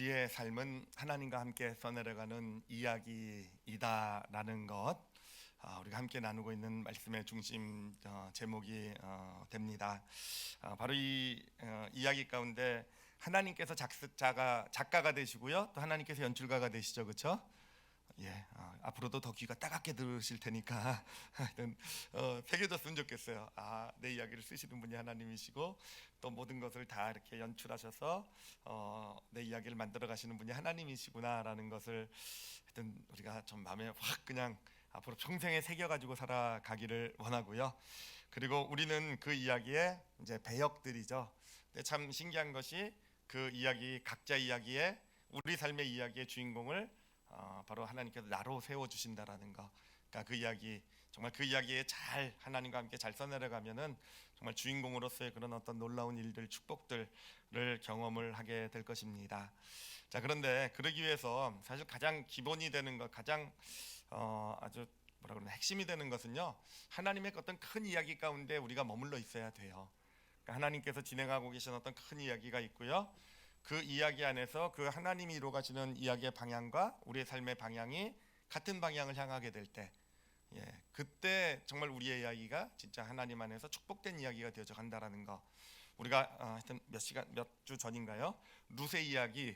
우리의 삶은 하나님과 함께 써내려가는 이야기이다라는 것, 우리가 함께 나누고 있는 말씀의 중심 제목이 됩니다. 바로 이 이야기 가운데 하나님께서 작가가 되시고요, 또 하나님께서 연출가가 되시죠, 그렇죠? 예, 앞으로도 더 귀가 따갑게 들으실 테니까 하여튼 새겨졌으면 좋겠어요. 내 이야기를 쓰시는 분이 하나님이시고 또 모든 것을 다 이렇게 연출하셔서 내 이야기를 만들어 가시는 분이 하나님이시구나라는 것을 하여튼 우리가 좀 마음에 확 그냥 앞으로 평생에 새겨가지고 살아가기를 원하고요. 그리고 우리는 그 이야기의 이제 배역들이죠. 근데 참 신기한 것이 그 이야기 각자 이야기에 우리 삶의 이야기의 주인공을 바로 하나님께서 나로 세워 주신다라는 거. 그러니까 그 이야기 정말 그 이야기에 잘 하나님과 함께 잘 써내려가면은 정말 주인공으로서의 그런 어떤 놀라운 일들, 축복들을 경험을 하게 될 것입니다. 자, 그런데 그러기 위해서 사실 가장 기본이 되는 것, 가장 아주 뭐라 그러나 핵심이 되는 것은요, 하나님의 어떤 큰 이야기 가운데 우리가 머물러 있어야 돼요. 그러니까 하나님께서 진행하고 계신 어떤 큰 이야기가 있고요. 그 이야기 안에서 그 하나님이 이루어가시는 이야기의 방향과 우리의 삶의 방향이 같은 방향을 향하게 될 때, 그때 정말 우리의 이야기가 진짜 하나님 안에서 축복된 이야기가 되어져 간다라는 거. 우리가 하여튼 몇 주 전인가요? 룻의 이야기,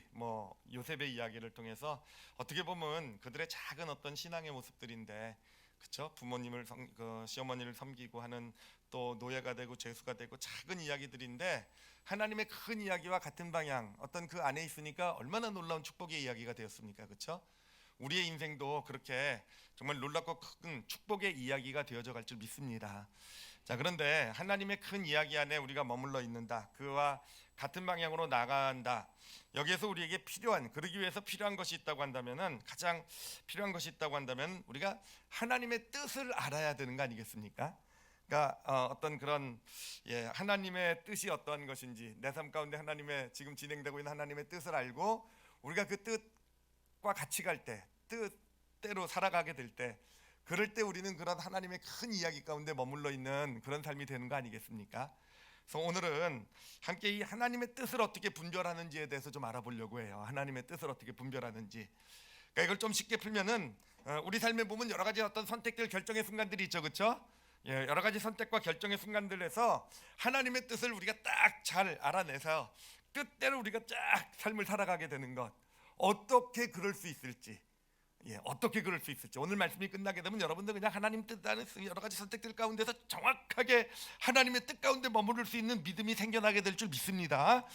요셉의 이야기를 통해서 어떻게 보면 그들의 작은 어떤 신앙의 모습들인데, 그렇죠? 부모님을 시어머니를 섬기고 하는 또 노예가 되고 죄수가 되고 작은 이야기들인데 하나님의 큰 이야기와 같은 방향 어떤 그 안에 있으니까 얼마나 놀라운 축복의 이야기가 되었습니까? 그렇죠? 우리의 인생도 그렇게 정말 놀랍고 큰 축복의 이야기가 되어져 갈 줄 믿습니다. 자, 그런데 하나님의 큰 이야기 안에 우리가 머물러 있는다, 그와 같은 방향으로 나간다, 여기에서 우리에게 그러기 위해서 필요한 것이 있다고 한다면은, 가장 필요한 것이 있다고 한다면 우리가 하나님의 뜻을 알아야 되는 거 아니겠습니까? 그러니까 어떤 그런 하나님의 뜻이 어떠한 것인지, 내 삶 가운데 하나님의 지금 진행되고 있는 하나님의 뜻을 알고 우리가 그 뜻과 같이 갈 때, 뜻대로 살아가게 될 때, 그럴 때 우리는 그런 하나님의 큰 이야기 가운데 머물러 있는 그런 삶이 되는 거 아니겠습니까? 그래서 오늘은 함께 이 하나님의 뜻을 어떻게 분별하는지에 대해서 좀 알아보려고 해요. 하나님의 뜻을 어떻게 분별하는지. 그러니까 이걸 좀 쉽게 풀면은 우리 삶에 보면 여러 가지 어떤 선택들, 결정의 순간들이 있죠, 그렇죠? 여러 가지 선택과 결정의 순간들에서 하나님의 뜻을 우리가 딱 잘 알아내서 뜻대로 우리가 쫙 삶을 살아가게 되는 것. 어떻게 그럴 수 있을지. 어떻게 그럴 수 있을지, 오늘 말씀이 끝나게 되면 여러분들 그냥 하나님 뜻 안에 여러 가지 선택들 가운데서 정확하게 하나님의 뜻 가운데 머무를 수 있는 믿음이 생겨나게 될 줄 믿습니다.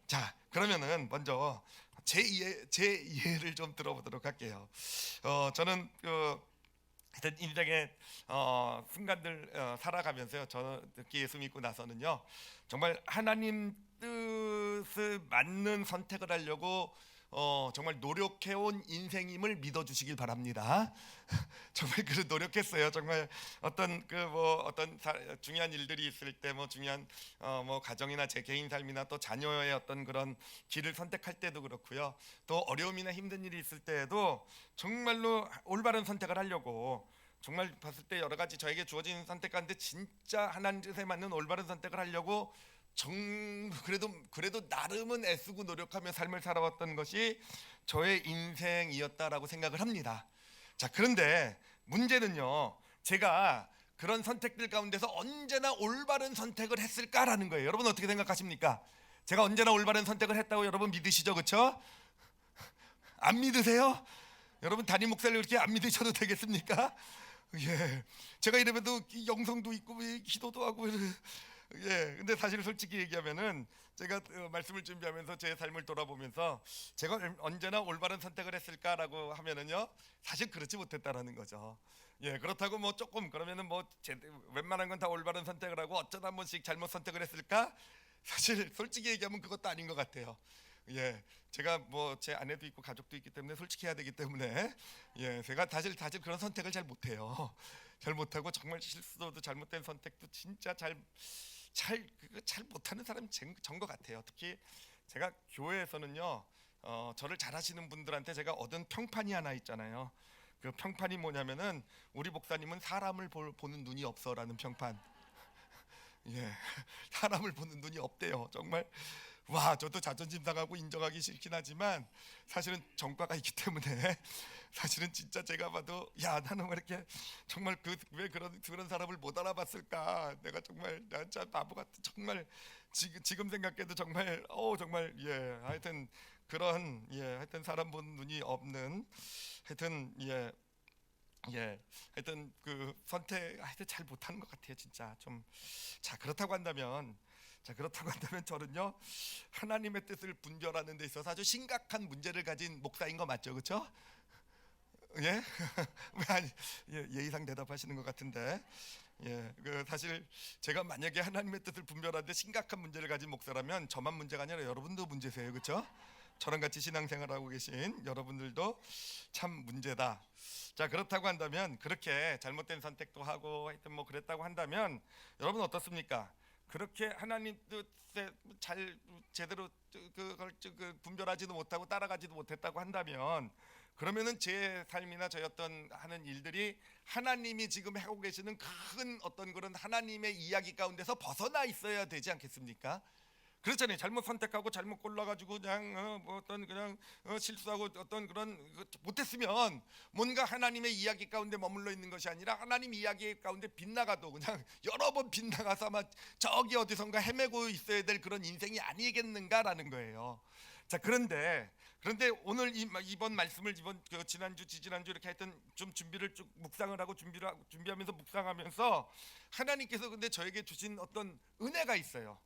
자, 그러면은 먼저 제 이해를 좀 들어보도록 할게요. 저는 인생의 순간들 살아가면서요, 저 특히 예수 믿고 나서는요, 정말 하나님 뜻에 맞는 선택을 하려고 정말 노력해온 인생임을 믿어주시길 바랍니다. 정말 노력했어요. 정말 어떤 중요한 일들이 있을 때, 중요한 가정이나 제 개인 삶이나 또 자녀의 어떤 그런 길을 선택할 때도 그렇고요. 또 어려움이나 힘든 일이 있을 때에도 정말로 올바른 선택을 하려고, 정말 봤을 때 여러 가지 저에게 주어진 선택 가운데 진짜 하나님 뜻에 맞는 올바른 선택을 하려고 그래도 나름은 애쓰고 노력하며 삶을 살아왔던 것이 저의 인생이었다라고 생각을 합니다. 자, 그런데 문제는요, 제가 그런 선택들 가운데서 언제나 올바른 선택을 했을까라는 거예요. 여러분 어떻게 생각하십니까? 제가 언제나 올바른 선택을 했다고 여러분 믿으시죠, 그렇죠? 안 믿으세요? 여러분 담임 목사를 그렇게 안 믿으셔도 되겠습니까? 제가 이러면도 영성도 있고 기도도 하고 근데 사실 솔직히 얘기하면은 제가 말씀을 준비하면서 제 삶을 돌아보면서 제가 언제나 올바른 선택을 했을까라고 하면은요, 사실 그렇지 못했다라는 거죠. 그렇다고 조금 그러면은 웬만한 건 다 올바른 선택을 하고 어쩌다 한 번씩 잘못 선택을 했을까? 사실 솔직히 얘기하면 그것도 아닌 것 같아요. 제가 제 아내도 있고 가족도 있기 때문에 솔직해야 되기 때문에 제가 사실 그런 선택을 잘 못해요. 잘 못하고 정말 실수도 잘못된 선택도 진짜 잘 못하는 사람이 전 것 같아요. 특히 제가 교회에서는요, 저를 잘 아시는 분들한테 제가 얻은 평판이 하나 있잖아요. 그 평판이 뭐냐면은, 우리 목사님은 사람을 보는 눈이 없어라는 평판. 사람을 보는 눈이 없대요. 정말 와, 저도 자존심 상하고 인정하기 싫긴 하지만 사실은 정과가 있기 때문에 사실은 진짜 제가 봐도 야, 나는 왜 이렇게 정말 왜 그런 사람을 못 알아봤을까? 내가 정말 나 진짜 바보 같은, 정말 지금 생각해도 정말 정말 하여튼 그런 하여튼 사람 본 눈이 없는, 하여튼 하여튼 그 선택 하여튼 잘 못하는 것 같아요, 진짜 좀. 그렇다고 한다면 저는요, 하나님의 뜻을 분별하는 데 있어서 아주 심각한 문제를 가진 목사인 거 맞죠, 그렇죠? 예? 왜 아니, 예의상 대답하시는 것 같은데, 그 사실 제가 만약에 하나님의 뜻을 분별하는데 심각한 문제를 가진 목사라면 저만 문제가 아니라 여러분도 문제세요, 그렇죠? 저랑 같이 신앙생활하고 계신 여러분들도 참 문제다. 그렇다고 한다면, 그렇게 잘못된 선택도 하고 하여튼 뭐 그랬다고 한다면, 여러분 어떻습니까? 그렇게 하나님 뜻에 제대로 그걸 분별하지도 못하고 따라가지도 못했다고 한다면, 그러면은 제 삶이나 저희 어떤 하는 일들이 하나님이 지금 하고 계시는 큰 어떤 그런 하나님의 이야기 가운데서 벗어나 있어야 되지 않겠습니까? 그렇잖아요. 잘못 선택하고 잘못 골라가지고 그냥 뭐 어떤 그냥 실수하고 어떤 그런 못했으면 뭔가 하나님의 이야기 가운데 머물러 있는 것이 아니라 하나님 이야기 가운데 빗나가도 그냥 여러 번 빗나가서 아마 저기 어디선가 헤매고 있어야 될 그런 인생이 아니겠는가라는 거예요. 그런데 오늘 이번 말씀을 지난주 지지난주 이렇게 했던 좀 준비를 쭉 묵상을 하고 준비하면서 묵상하면서 하나님께서 근데 저에게 주신 어떤 은혜가 있어요.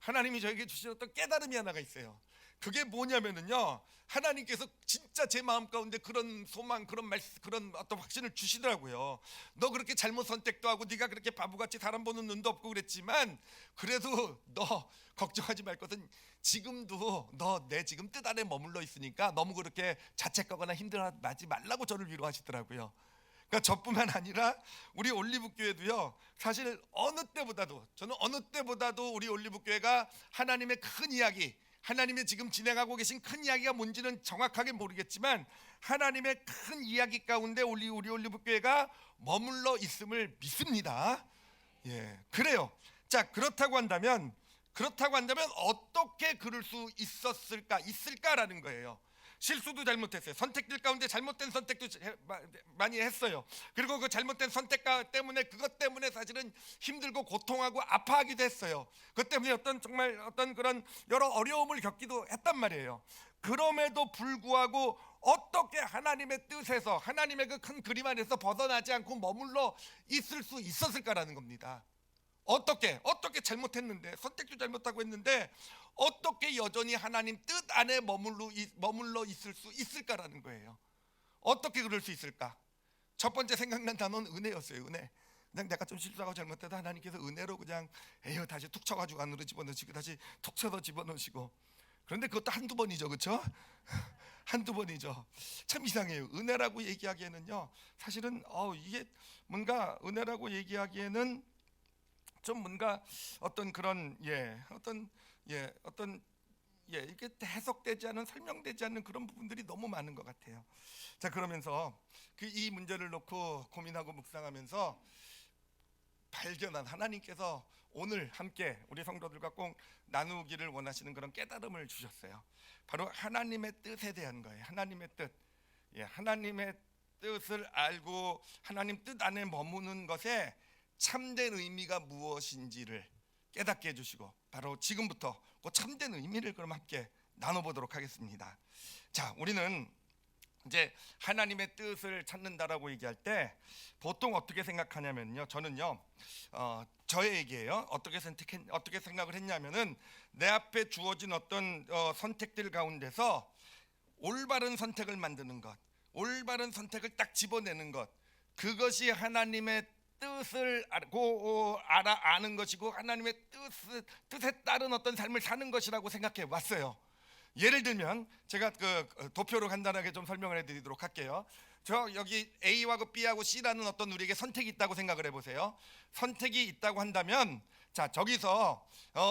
하나님이 저에게 주신 어떤 깨달음이 하나가 있어요. 그게 뭐냐면은요, 하나님께서 진짜 제 마음 가운데 그런 소망, 그런 말씀, 그런 어떤 확신을 주시더라고요. 너 그렇게 잘못 선택도 하고 네가 그렇게 바보같이 사람 보는 눈도 없고 그랬지만 그래도 너 걱정하지 말 것은 지금도 너 내 지금 뜻 안에 머물러 있으니까 너무 그렇게 자책하거나 힘들어하지 말라고 저를 위로하시더라고요. 그러니까 저뿐만 아니라 우리 올리브교회도요, 사실 저는 어느 때보다도 우리 올리브교회가 하나님의 큰 이야기, 하나님의 지금 진행하고 계신 큰 이야기가 뭔지는 정확하게 모르겠지만 하나님의 큰 이야기 가운데 우리 올리브교회가 머물러 있음을 믿습니다. 그래요. 그렇다고 한다면 어떻게 그럴 수 있을까라는 거예요. 실수도 잘못했어요. 선택들 가운데 잘못된 선택도 많이 했어요. 그리고 그 잘못된 선택 때문에 그것 때문에 사실은 힘들고 고통하고 아파하기도 했어요. 그것 때문에 정말 어떤 그런 여러 어려움을 겪기도 했단 말이에요. 그럼에도 불구하고 어떻게 하나님의 뜻에서, 하나님의 그 큰 그림 안에서 벗어나지 않고 머물러 있을 수 있었을까라는 겁니다. 어떻게 잘못했는데, 선택도 잘못하고 했는데 어떻게 여전히 하나님 뜻 안에 머물러 있을 수 있을까라는 거예요. 어떻게 그럴 수 있을까? 첫 번째 생각난 단어는 은혜였어요. 은혜. 그냥 내가 좀 실수하고 잘못해도 하나님께서 은혜로 그냥 다시 툭 쳐가지고 안으로 집어넣으시고 다시 툭 쳐서 집어넣으시고. 그런데 그것도 한두 번이죠, 그렇죠? 한두 번이죠. 참 이상해요. 은혜라고 얘기하기에는요, 사실은 이게 뭔가 은혜라고 얘기하기에는 좀 뭔가 어떤 그런 이게 해석되지 않은, 설명되지 않는 그런 부분들이 너무 많은 것 같아요. 그러면서 이 문제를 놓고 고민하고 묵상하면서 발견한, 하나님께서 오늘 함께 우리 성도들과 꼭 나누기를 원하시는 그런 깨달음을 주셨어요. 바로 하나님의 뜻에 대한 거예요. 하나님의 뜻. 하나님의 뜻을 알고 하나님 뜻 안에 머무는 것에 참된 의미가 무엇인지를 깨닫게 해주시고, 바로 지금부터 그 참된 의미를 그럼 함께 나눠보도록 하겠습니다. 우리는 이제 하나님의 뜻을 찾는다라고 얘기할 때 보통 어떻게 생각하냐면요, 저는요, 저의 얘기예요. 어떻게 생각을 했냐면은, 내 앞에 주어진 어떤 선택들 가운데서 올바른 선택을 만드는 것, 올바른 선택을 딱 집어내는 것, 그것이 하나님의 뜻을 아는 것이고 하나님의 뜻에 따른 어떤 삶을 사는 것이라고 생각해 왔어요. 예를 들면 제가 도표로 간단하게 좀 설명을 해드리도록 할게요. 여기 A하고 B하고 C라는 어떤 우리에게 선택이 있다고 생각을 해보세요. 선택이 있다고 한다면, 저기서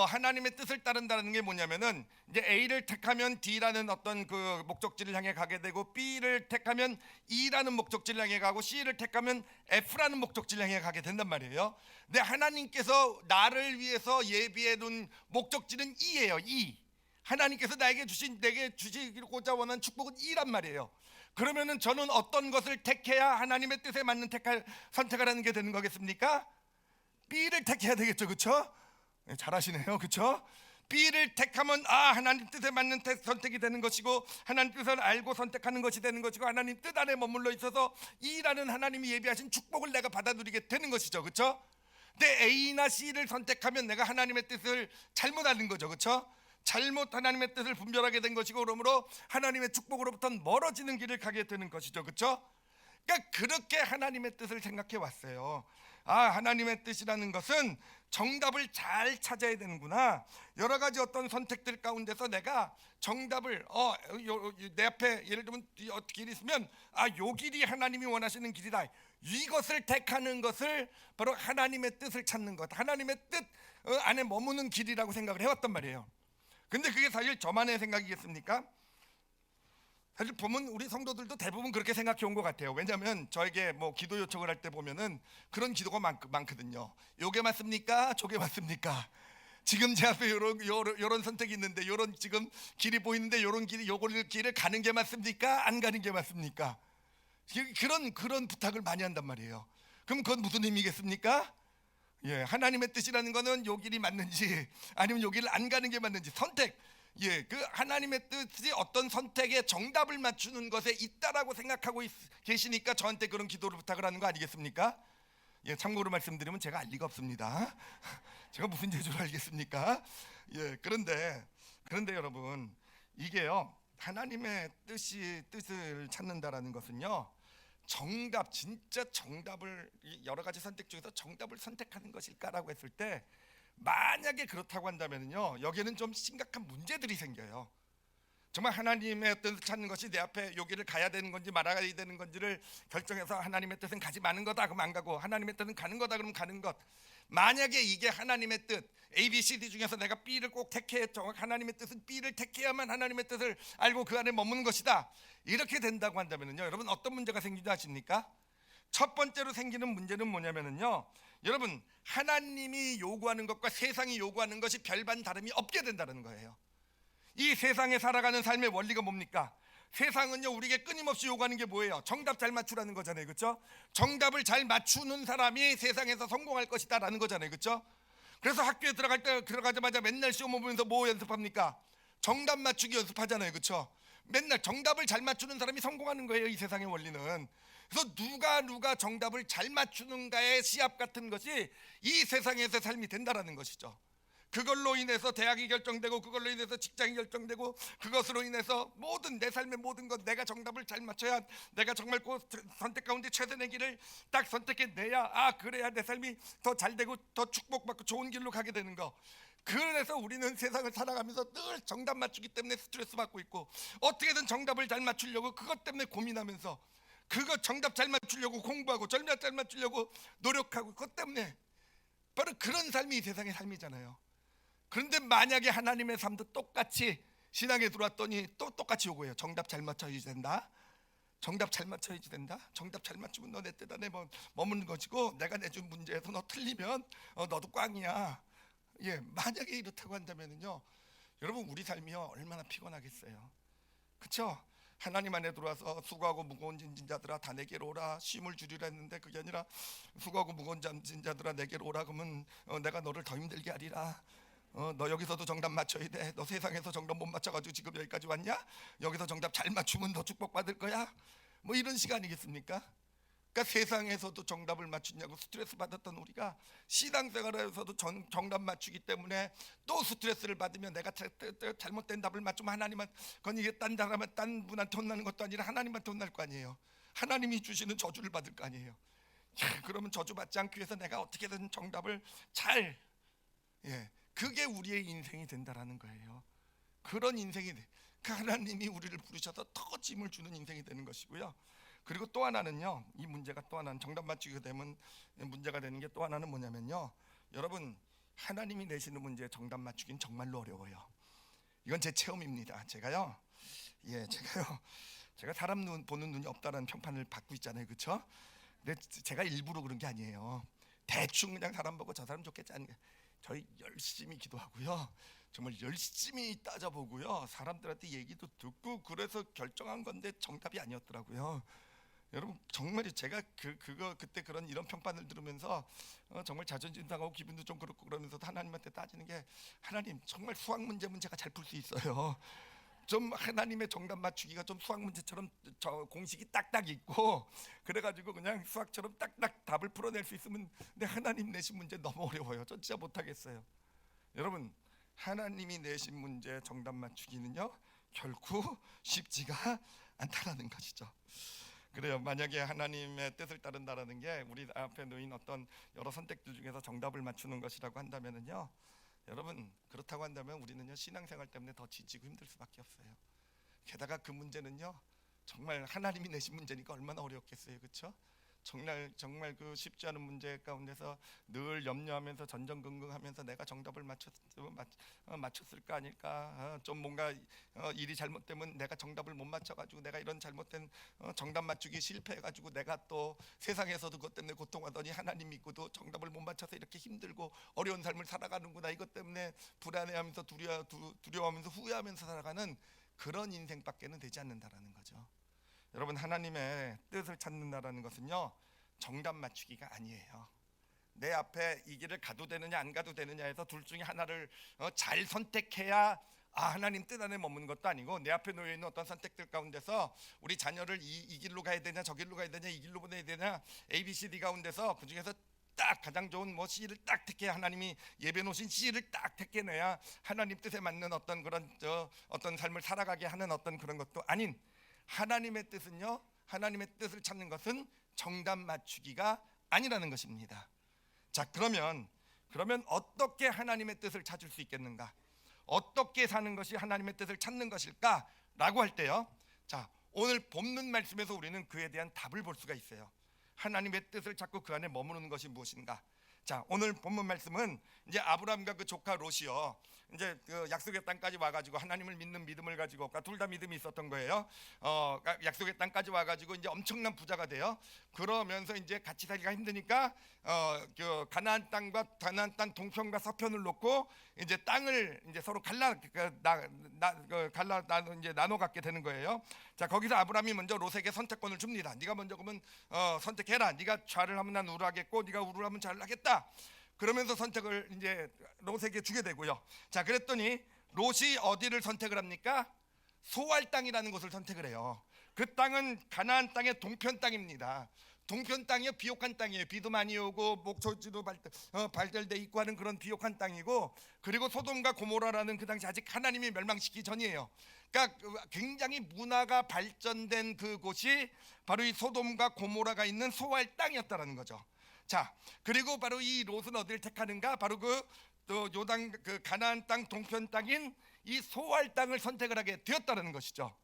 하나님의 뜻을 따른다는 게 뭐냐면은, 이제 A를 택하면 D라는 어떤 그 목적지를 향해 가게 되고, B를 택하면 E라는 목적지를 향해 가고, C를 택하면 F라는 목적지를 향해 가게 된단 말이에요. 근데 하나님께서 나를 위해서 예비해 놓은 목적지는 E예요. E. 하나님께서 내게 주시고자 원하는 축복은 E란 말이에요. 그러면은 저는 어떤 것을 택해야 하나님의 뜻에 맞는 선택을 하는 게 되는 거겠습니까? B를 택해야 되겠죠, 그렇죠? 잘하시네요, 그렇죠? B를 택하면 하나님 뜻에 맞는 선택이 되는 것이고, 하나님 뜻을 알고 선택하는 것이 되는 것이고, 하나님 뜻 안에 머물러 있어서 E라는 하나님이 예비하신 축복을 내가 받아 누리게 되는 것이죠, 그렇죠? 근데 A나 C를 선택하면 내가 하나님의 뜻을 잘못 알는 거죠, 그렇죠? 잘못 하나님의 뜻을 분별하게 된 것이고, 그러므로 하나님의 축복으로부터는 멀어지는 길을 가게 되는 것이죠, 그렇죠? 그러니까 그렇게 하나님의 뜻을 생각해 왔어요. 하나님의 뜻이라는 것은 정답을 잘 찾아야 되는구나. 여러 가지 어떤 선택들 가운데서 내가 정답을 내 앞에 예를 들면 길이 있으면 요 길이 하나님이 원하시는 길이다. 이것을 택하는 것을 바로 하나님의 뜻을 찾는 것, 하나님의 뜻 안에 머무는 길이라고 생각을 해왔단 말이에요. 근데 그게 사실 저만의 생각이겠습니까? 사실 보면 우리 성도들도 대부분 그렇게 생각해 온 것 같아요. 왜냐하면 저에게 뭐 기도 요청을 할 때 보면은 그런 기도가 많거든요. 요게 맞습니까? 저게 맞습니까? 지금 제 앞에 요런 선택이 있는데, 요런 지금 길이 보이는데, 요런 길을 가는 게 맞습니까? 안 가는 게 맞습니까? 그런 부탁을 많이 한단 말이에요. 그럼 그건 무슨 의미겠습니까? 하나님의 뜻이라는 거는 요 길이 맞는지 아니면 요 길을 안 가는 게 맞는지 선택. 그 하나님의 뜻이 어떤 선택에 정답을 맞추는 것에 있다라고 생각하고 계시니까 저한테 그런 기도를 부탁을 하는 거 아니겠습니까? 참고로 말씀드리면 제가 알 리가 없습니다. 제가 무슨 재주를 알겠습니까? 그런데 여러분, 이게요, 하나님의 뜻을 찾는다라는 것은요, 진짜 정답을, 여러 가지 선택 중에서 정답을 선택하는 것일까라고 했을 때, 만약에 그렇다고 한다면요, 여기에는 좀 심각한 문제들이 생겨요. 정말 하나님의 뜻을 찾는 것이 내 앞에 여기를 가야 되는 건지 말아야 되는 건지를 결정해서 하나님의 뜻은 가지 마는 거다 그러면 안 가고, 하나님의 뜻은 가는 거다 그러면 가는 것. 만약에 이게 하나님의 뜻, A, B, C, D 중에서 내가 B를 꼭 택해, 하나님의 뜻은 B를 택해야만 하나님의 뜻을 알고 그 안에 머무는 것이다, 이렇게 된다고 한다면요, 여러분 어떤 문제가 생기지 아십니까? 첫 번째로 생기는 문제는 뭐냐면요, 여러분 하나님이 요구하는 것과 세상이 요구하는 것이 별반 다름이 없게 된다는 거예요. 이 세상에 살아가는 삶의 원리가 뭡니까? 세상은요, 우리에게 끊임없이 요구하는 게 뭐예요? 정답 잘 맞추라는 거잖아요, 그렇죠? 정답을 잘 맞추는 사람이 세상에서 성공할 것이다 라는 거잖아요, 그렇죠? 그래서 학교에 들어가자마자 맨날 시험 보면서 뭐 연습합니까? 정답 맞추기 연습하잖아요, 그렇죠? 맨날 정답을 잘 맞추는 사람이 성공하는 거예요, 이 세상의 원리는. 그래서 누가 정답을 잘 맞추는가의 시합 같은 것이 이 세상에서 삶이 된다라는 것이죠. 그걸로 인해서 대학이 결정되고, 그걸로 인해서 직장이 결정되고, 그것으로 인해서 모든 내 삶의 모든 것, 내가 정답을 잘 맞춰야, 내가 정말 그 선택 가운데 최선의 길을 딱 선택해내야, 그래야 내 삶이 더 잘되고 더 축복받고 좋은 길로 가게 되는 거. 그래서 우리는 세상을 살아가면서 늘 정답 맞추기 때문에 스트레스 받고 있고, 어떻게든 정답을 잘 맞추려고 그것 때문에 고민하면서, 그거 정답 잘 맞추려고 공부하고, 정답 잘 맞추려고 노력하고, 그것 때문에 바로 그런 삶이 이 세상의 삶이잖아요. 그런데 만약에 하나님의 삶도 똑같이 신앙에 들어왔더니 또 똑같이 요구해요. 정답 잘 맞춰야지 된다. 정답 잘 맞춰야지 된다. 정답 잘 맞추면 너 내 뜻 안에 머무는 것이고, 내가 내준 문제에서 너 틀리면 너도 꽝이야. 만약에 이렇다고 한다면요, 여러분 우리 삶이요 얼마나 피곤하겠어요, 그렇죠? 하나님 안에 들어와서 수고하고 무거운 짐진 자들아 다 내게로 오라, 쉼을 주리라 했는데 그게 아니라 수고하고 무거운 짐진 자들아 내게로 오라 그러면 내가 너를 더 힘들게 하리라. 너 여기서도 정답 맞춰야 돼. 너 세상에서 정답 못 맞춰가지고 지금 여기까지 왔냐? 여기서 정답 잘 맞추면 너 축복받을 거야. 뭐 이런 시간이겠습니까? 그러니까 세상에서도 정답을 맞추냐고 스트레스 받았던 우리가 신앙생활에서도 정답 맞추기 때문에 또 스트레스를 받으면, 내가 잘못된 답을 맞추면 하나님한테, 그건 이게 딴 분한테 혼나는 것도 아니라 하나님한테 혼날 거 아니에요. 하나님이 주시는 저주를 받을 거 아니에요. 그러면 저주 받지 않기 위해서 내가 어떻게든 정답을 잘, 그게 우리의 인생이 된다라는 거예요. 그런 인생이 하나님이 우리를 부르셔서 더 짐을 주는 인생이 되는 것이고요. 그리고 또 하나는요, 이 문제가 또 하나는 정답 맞추기가 되면 문제가 되는 게 또 하나는 뭐냐면요, 여러분 하나님이 내시는 문제에 정답 맞추기는 정말로 어려워요. 이건 제 체험입니다. 제가 사람 보는 눈이 없다라는 평판을 받고 있잖아요, 그렇죠? 근데 제가 일부러 그런 게 아니에요. 대충 그냥 사람 보고 저 사람 좋겠지 않은 게, 저희 열심히 기도하고요, 정말 열심히 따져보고요, 사람들한테 얘기도 듣고 그래서 결정한 건데 정답이 아니었더라고요. 여러분 정말 제가 그때 그런 이런 평판을 들으면서 정말 자존심 상하고 기분도 좀 그렇고 그러면서도 하나님한테 따지는 게, 하나님 정말 수학 문제면 제가 잘 풀 수 있어요. 좀 하나님의 정답 맞추기가 좀 수학 문제처럼 저 공식이 딱딱 있고 그래가지고 그냥 수학처럼 딱딱 답을 풀어낼 수 있으면, 근데 하나님 내신 문제 너무 어려워요. 전 진짜 못하겠어요. 여러분 하나님이 내신 문제 정답 맞추기는요 결코 쉽지가 않다라는 것이죠. 그래요. 만약에 하나님의 뜻을 따른다라는 게 우리 앞에 놓인 어떤 여러 선택들 중에서 정답을 맞추는 것이라고 한다면은요, 여러분 그렇다고 한다면 우리는요 신앙생활 때문에 더 지치고 힘들 수밖에 없어요. 게다가 그 문제는요 정말 하나님이 내신 문제니까 얼마나 어렵겠어요, 그렇죠? 정말 그 쉽지 않은 문제 가운데서 늘 염려하면서 전전긍긍하면서 내가 정답을 맞췄을까 아닐까, 좀 뭔가 일이 잘못되면 내가 정답을 못 맞춰가지고 내가 이런 잘못된 정답 맞추기 실패해가지고 내가 또 세상에서도 그것 때문에 고통하더니 하나님 믿고도 정답을 못 맞춰서 이렇게 힘들고 어려운 삶을 살아가는구나, 이것 때문에 불안해하면서 두려워하면서 후회하면서 살아가는 그런 인생밖에는 되지 않는다라는 거죠. 여러분 하나님의 뜻을 찾는다라는 것은요 정답 맞추기가 아니에요. 내 앞에 이 길을 가도 되느냐 안 가도 되느냐 해서 둘 중에 하나를 잘 선택해야 하나님 뜻 안에 머무는 것도 아니고, 내 앞에 놓여 있는 어떤 선택들 가운데서 우리 자녀를 이 길로 가야 되냐 저 길로 가야 되냐 이 길로 보내야 되냐 A, B, C, D 가운데서 그 중에서 딱 가장 좋은 C를 딱 택해야, 하나님이 예배 놓으신 C를 딱 택해내야 하나님 뜻에 맞는 어떤 그런 어떤 삶을 살아가게 하는 어떤 그런 것도 아닌, 하나님의 뜻은요, 하나님의 뜻을 찾는 것은 정답 맞추기가 아니라는 것입니다. 자, 그러면 어떻게 하나님의 뜻을 찾을 수 있겠는가? 어떻게 사는 것이 하나님의 뜻을 찾는 것일까라고 할 때요, 자, 오늘 본문 말씀에서 우리는 그에 대한 답을 볼 수가 있어요. 하나님의 뜻을 찾고 그 안에 머무르는 것이 무엇인가? 자, 오늘 본문 말씀은 이제 아브라함과 그 조카 롯이요, 이제 그 약속의 땅까지 와가지고 하나님을 믿는 믿음을 가지고, 그러니까 둘 다 믿음이 있었던 거예요. 약속의 땅까지 와가지고 이제 엄청난 부자가 돼요. 그러면서 이제 같이 살기가 힘드니까 그 가나안 땅과 가나안 땅 동편과 서편을 놓고 이제 땅을 이제 서로 나눠 갖게 되는 거예요. 자, 거기서 아브라함이 먼저 롯에게 선택권을 줍니다. 네가 먼저 그러면 선택해라. 네가 좌를 하면 난 우를 하겠고 네가 우를 하면 좌를 하겠다. 그러면서 선택을 이제 롯에게 주게 되고요. 자, 그랬더니 롯이 어디를 선택을 합니까? 소알 땅이라는 곳을 선택을 해요. 그 땅은 가나안 땅의 동편 땅입니다. 동편 땅이요, 비옥한 땅이에요. 비도 많이 오고 목초지도 발달돼 있고 하는 그런 비옥한 땅이고, 그리고 소돔과 고모라라는 그 당시 아직 하나님이 멸망시키기 전이에요. 그러니까 굉장히 문화가 발전된 그곳이 바로 이 소돔과 고모라가 있는 소알 땅이었다라는 거죠. 자, 그리고 바로 이 롯은 어디를 택하는가? 바로 또 요단 그 가나안 땅 동편 땅인 이 소알 땅을 선택을 하게 되었다는 것이죠.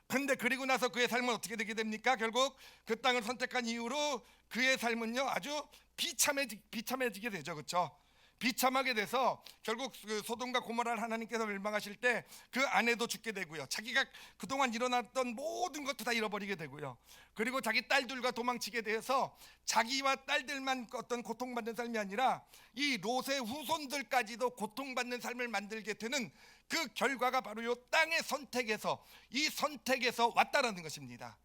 근데 그리고 나서 그의 삶은 어떻게 되게 됩니까? 결국 그 땅을 선택한 이후로 그의 삶은요 아주 비참해지게 되죠, 그렇죠? 비참하게 돼서 결국 그 소돔과 고모라를 하나님께서 멸망하실 때 그 아내도 죽게 되고요, 자기가 그동안 일어났던 모든 것도 다 잃어버리게 되고요, 그리고 자기 딸들과 도망치게 돼서 자기와 딸들만 어떤 고통받는 삶이 아니라 이 롯의 후손들까지도 고통받는 삶을 만들게 되는 그 결과가 바로 이 땅의 선택에서, 이 선택에서 왔다라는 것입니다.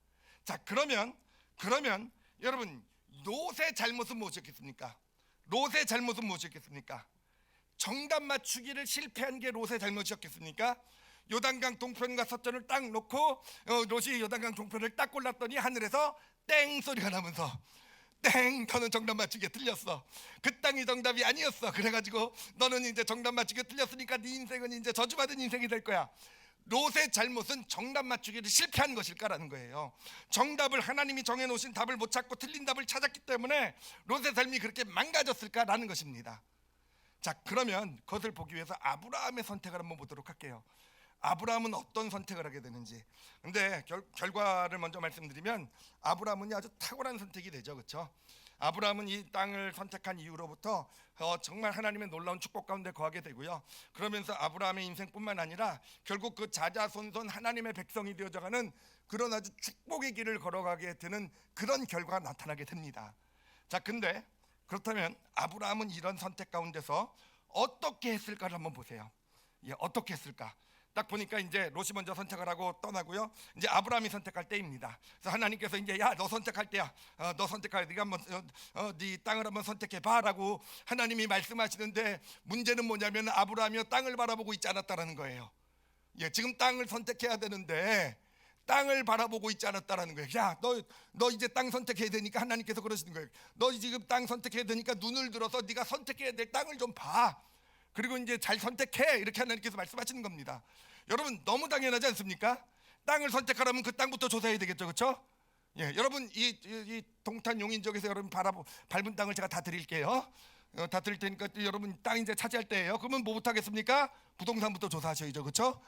자, 그러면 여러분 롯의 잘못은 무엇이었겠습니까? 롯의 잘못은 무엇이었겠습니까? 정답 맞추기를 실패한 게 롯의 잘못이었겠습니까? 요단강 동편과 서편을 딱 놓고 롯이 요단강 동편을 딱 골랐더니 하늘에서 땡 소리가 나면서, 땡, 너는 정답 맞추기에 틀렸어. 그 땅이 정답이 아니었어. 그래가지고 너는 이제 정답 맞추기에 틀렸으니까 네 인생은 이제 저주받은 인생이 될 거야. 롯의 잘못은 정답 맞추기를 실패한 것일까라는 거예요. 정답을, 하나님이 정해놓으신 답을 못 찾고 틀린 답을 찾았기 때문에 롯의 삶이 그렇게 망가졌을까라는 것입니다. 자, 그러면 그것을 보기 위해서 아브라함의 선택을 한번 보도록 할게요. 아브라함은 어떤 선택을 하게 되는지. 근데 결과를 먼저 말씀드리면 아브라함은 아주 탁월한 선택이 되죠, 그렇죠? 아브라함은 이 땅을 선택한 이후로부터 정말 하나님의 놀라운 축복 가운데 거하게 되고요, 그러면서 아브라함의 인생뿐만 아니라 결국 그 자자손손 하나님의 백성이 되어져가는 그런 아주 축복의 길을 걸어가게 되는 그런 결과가 나타나게 됩니다. 자, 근데 그렇다면 아브라함은 이런 선택 가운데서 어떻게 했을까를 한번 보세요. 어떻게 했을까? 딱 보니까 이제 롯이 먼저 선택을 하고 떠나고요. 이제 아브라함이 선택할 때입니다. 그래서 하나님께서 이제 야, 너 선택할 때야. 너 선택할 네가 한번 네 땅을 한번 선택해 봐라고 하나님이 말씀하시는데, 문제는 뭐냐면 아브라함이 땅을 바라보고 있지 않았다라는 거예요. 지금 땅을 선택해야 되는데 땅을 바라보고 있지 않았다라는 거예요. 야, 너 이제 땅 선택해야 되니까 하나님께서 그러시는 거예요. 너 지금 땅 선택해야 되니까 눈을 들어서 네가 선택해야 될 땅을 좀 봐. 그리고 이제 잘 선택해, 이렇게 하나님께서 말씀하시는 겁니다. 여러분, 너무 당연하지 않습니까? 땅을 선택하려면 그 땅부터 조사해야 되겠죠, 그렇죠? 여러분 이 동탄 용인 지역에서 여러분 밟은 땅을 제가 다 드릴게요. 다 드릴 테니까 여러분 땅 이제 차지할 때예요. 그러면 뭐부터 하겠습니까? 부동산부터 조사하셔야죠, 그렇죠?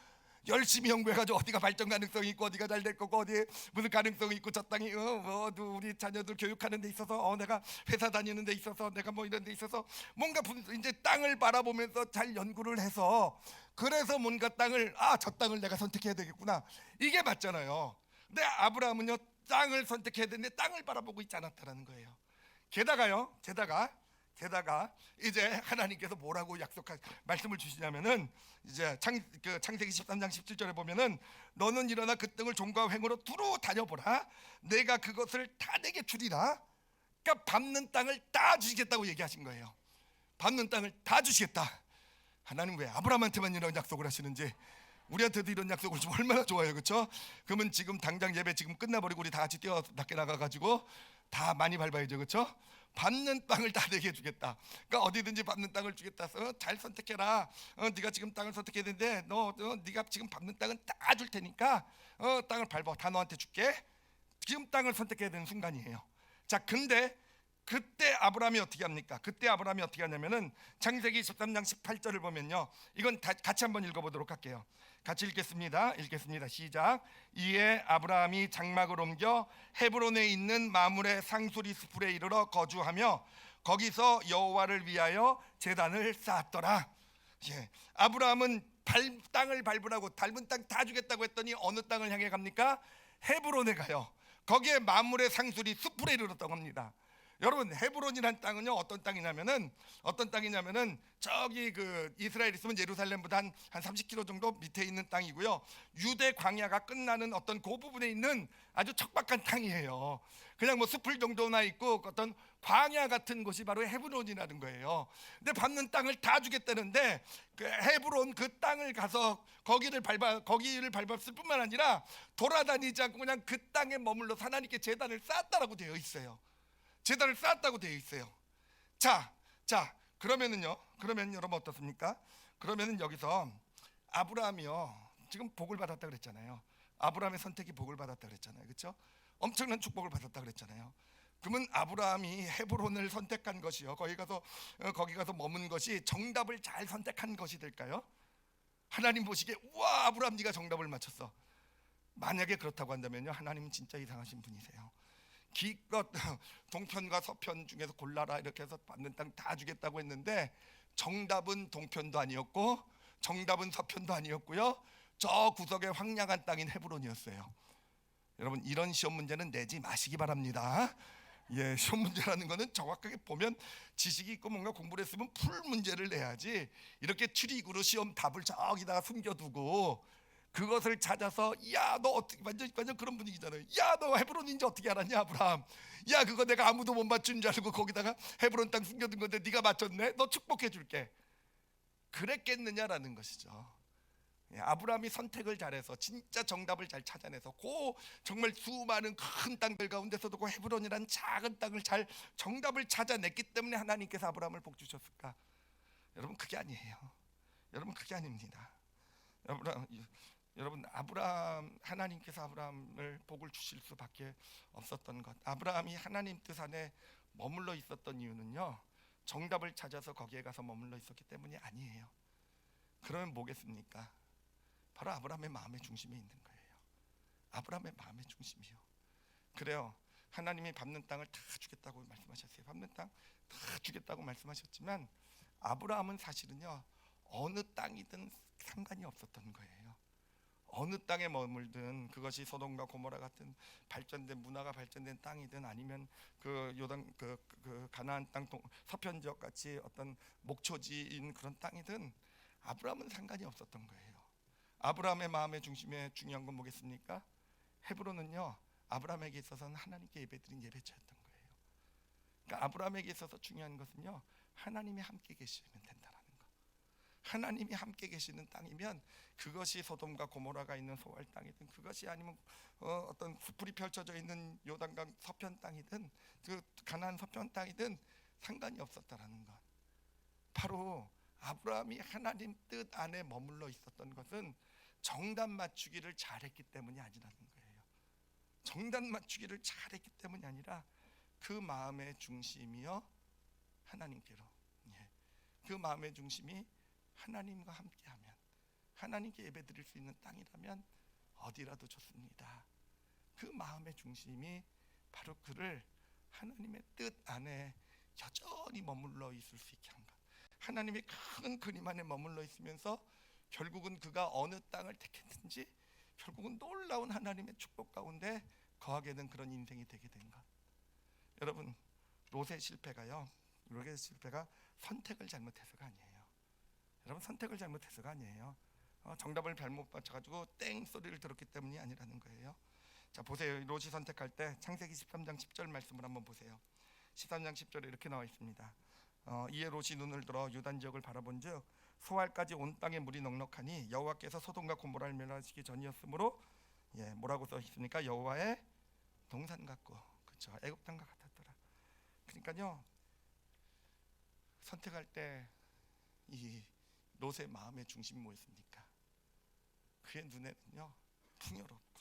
열심히 연구해가지고 어디가 발전 가능성이 있고 어디가 잘 될 거고 어디에 무슨 가능성이 있고 저 땅이 우리 자녀들 교육하는 데 있어서 내가 회사 다니는 데 있어서 내가 뭐 이런 데 있어서 뭔가 이제 땅을 바라보면서 잘 연구를 해서, 그래서 뭔가 땅을 저 땅을 내가 선택해야 되겠구나, 이게 맞잖아요. 근데 아브라함은요, 땅을 선택해야 되는데 땅을 바라보고 있지 않았다라는 거예요. 게다가 이제 하나님께서 뭐라고 말씀을 주시냐면은, 이제 창세기 13장 17절에 보면은 너는 일어나 그 땅을 종과 횡으로 두루 다녀보라, 내가 그것을 다 내게 주리라. 그러니까 밟는 땅을 다 주시겠다고 얘기하신 거예요. 밟는 땅을 다 주시겠다. 하나님 왜 아브라함한테만 이런 약속을 하시는지 우리한테도 이런 약속을 좀 얼마나 좋아요, 그렇죠? 그러면 지금 당장 예배 지금 끝나버리고 우리 다 같이 뛰어 밖에 나가가지고 다 많이 밟아야죠, 그렇죠? 밟는 땅을 다 내게 주겠다. 그러니까 어디든지 밟는 땅을 주겠다. 잘 선택해라. 네가 지금 땅을 선택해야 되는데 네가 지금 밟는 땅은 다 줄 테니까 땅을 밟아. 다 너한테 줄게. 지금 땅을 선택해야 되는 순간이에요. 자, 근데 그때 아브라함이 어떻게 합니까? 그때 아브라함이 어떻게 하냐면은 창세기 13장 18절을 보면요, 이건 같이 한번 읽어보도록 할게요. 같이 읽겠습니다. 시작. 이에 아브라함이 장막을 옮겨 헤브론에 있는 마므레 상수리 숲에 이르러 거주하며 거기서 여호와를 위하여 제단을 쌓았더라. 아브라함은 땅을 밟으라고 닮은 땅 다 주겠다고 했더니 어느 땅을 향해 갑니까? 헤브론에 가요. 거기에 마므레 상수리 숲에 이르렀다고 합니다. 여러분, 헤브론이란 땅은요, 어떤 땅이냐면은 저기 그 이스라엘 있으면 예루살렘보다 한 30km 정도 밑에 있는 땅이고요, 유대 광야가 끝나는 어떤 그 부분에 있는 아주 척박한 땅이에요. 그냥 뭐 숲을 정도나 있고 어떤 광야 같은 곳이 바로 헤브론이라는 거예요. 근데 밟는 땅을 다 주겠다는데 그 헤브론 그 땅을 가서 거기를 밟았을 뿐만 아니라 돌아다니지 않고 그냥 그 땅에 머물러 하나님께 제단을 쌓았다라고 되어 있어요. 제단을 쌓았다고 되어 있어요. 자, 그러면 여러분 어떻습니까? 그러면은 여기서 아브라함이요, 지금 복을 받았다 그랬잖아요. 아브라함의 선택이 복을 받았다 그랬잖아요, 그렇죠? 엄청난 축복을 받았다 그랬잖아요. 그러면 아브라함이 헤브론을 선택한 것이요, 거기 가서 머문 것이 정답을 잘 선택한 것이 될까요? 하나님 보시기에 우와, 아브라함 네가 정답을 맞췄어. 만약에 그렇다고 한다면요, 하나님은 진짜 이상하신 분이세요. 기껏 동편과 서편 중에서 골라라 이렇게 해서 받는 땅 다 주겠다고 했는데 정답은 동편도 아니었고 정답은 서편도 아니었고요, 저 구석에 황량한 땅인 헤브론이었어요. 여러분, 이런 시험 문제는 내지 마시기 바랍니다. 시험 문제라는 거는 정확하게 보면 지식이 있고 뭔가 공부를 했으면 풀 문제를 내야지, 이렇게 트릭으로 시험 답을 저기다가 숨겨두고 그것을 찾아서 너 어떻게 완전 그런 분위기잖아요. 너 헤브론인지 어떻게 알았냐 아브라함. 그거 내가 아무도 못 맞춘 줄 알고 거기다가 헤브론 땅 숨겨둔 건데 네가 맞췄네. 너 축복해 줄게. 그랬겠느냐라는 것이죠. 아브라함이 선택을 잘해서 진짜 정답을 잘 찾아내서 정말 수많은 큰 땅들 가운데서도 그 헤브론이라는 작은 땅을 잘 정답을 찾아냈기 때문에 하나님께서 아브라함을 복 주셨을까? 여러분, 그게 아니에요. 여러분, 그게 아닙니다. 여러분, 하나님께서 아브라함을 복을 주실 수밖에 없었던 것, 아브라함이 하나님 뜻 안에 머물러 있었던 이유는요, 정답을 찾아서 거기에 가서 머물러 있었기 때문이 아니에요. 그러면 뭐겠습니까? 바로 아브라함의 마음의 중심에 있는 거예요. 아브라함의 마음의 중심이요. 그래요, 하나님이 밟는 땅을 다 주겠다고 말씀하셨어요. 밟는 땅 다 주겠다고 말씀하셨지만 아브라함은 사실은요, 어느 땅이든 상관이 없었던 거예요. 어느 땅에 머물든, 그것이 소돔과 고모라 같은 문화가 발전된 땅이든 아니면 그 요단 그 가나안 땅 서편 지역 같이 어떤 목초지인 그런 땅이든 아브라함은 상관이 없었던 거예요. 아브라함의 마음의 중심에 중요한 건 뭐겠습니까? 헤브론은요, 아브라함에게 있어서는 하나님께 예배드린 예배처였던 거예요. 그러니까 아브라함에게 있어서 중요한 것은요, 하나님이 함께 계시면 된다라는 거. 하나님이 함께 계시는 땅이면 그것이 소돔과 고모라가 있는 소알 땅이든, 그것이 아니면 어떤 숲풀이 펼쳐져 있는 요단강 서편 땅이든, 그 가나안 서편 땅이든 상관이 없었다라는 것. 바로 아브라함이 하나님 뜻 안에 머물러 있었던 것은 정답 맞추기를 잘했기 때문이 아니라는 거예요. 정답 맞추기를 잘했기 때문이 아니라 그 마음의 중심이요, 하나님께로, 그 마음의 중심이 하나님과 함께하면, 하나님께 예배드릴 수 있는 땅이라면 어디라도 좋습니다. 그 마음의 중심이 바로 그를 하나님의 뜻 안에 여전히 머물러 있을 수 있게 한 것. 하나님의 큰 그림 안에 머물러 있으면서 결국은 그가 어느 땅을 택했든지 결국은 놀라운 하나님의 축복 가운데 거하게 된 그런 인생이 되게 된 것. 여러분, 롯의 실패가요, 롯의 실패가 선택을 잘못해서가 아니에요. 여러분, 선택을 잘못해서가 아니에요. 정답을 잘못 맞춰가지고 땡 소리를 들었기 때문이 아니라는 거예요. 자, 보세요. 롯이 선택할 때 창세기 13장 10절 말씀을 한번 보세요. 13장 10절에 이렇게 나와 있습니다. 이에 롯이 눈을 들어 유단 지역을 바라본즉 소알까지 온 땅에 물이 넉넉하니 여호와께서 소돔과 고모라를 멸하시기 전이었으므로, 뭐라고 써 있습니까? 여호와의 동산 같고, 그렇죠, 애굽 땅과 같았더라. 그러니까요, 선택할 때 이 롯의 마음의 중심이 뭐였습니까? 그의 눈에는요, 풍요롭고,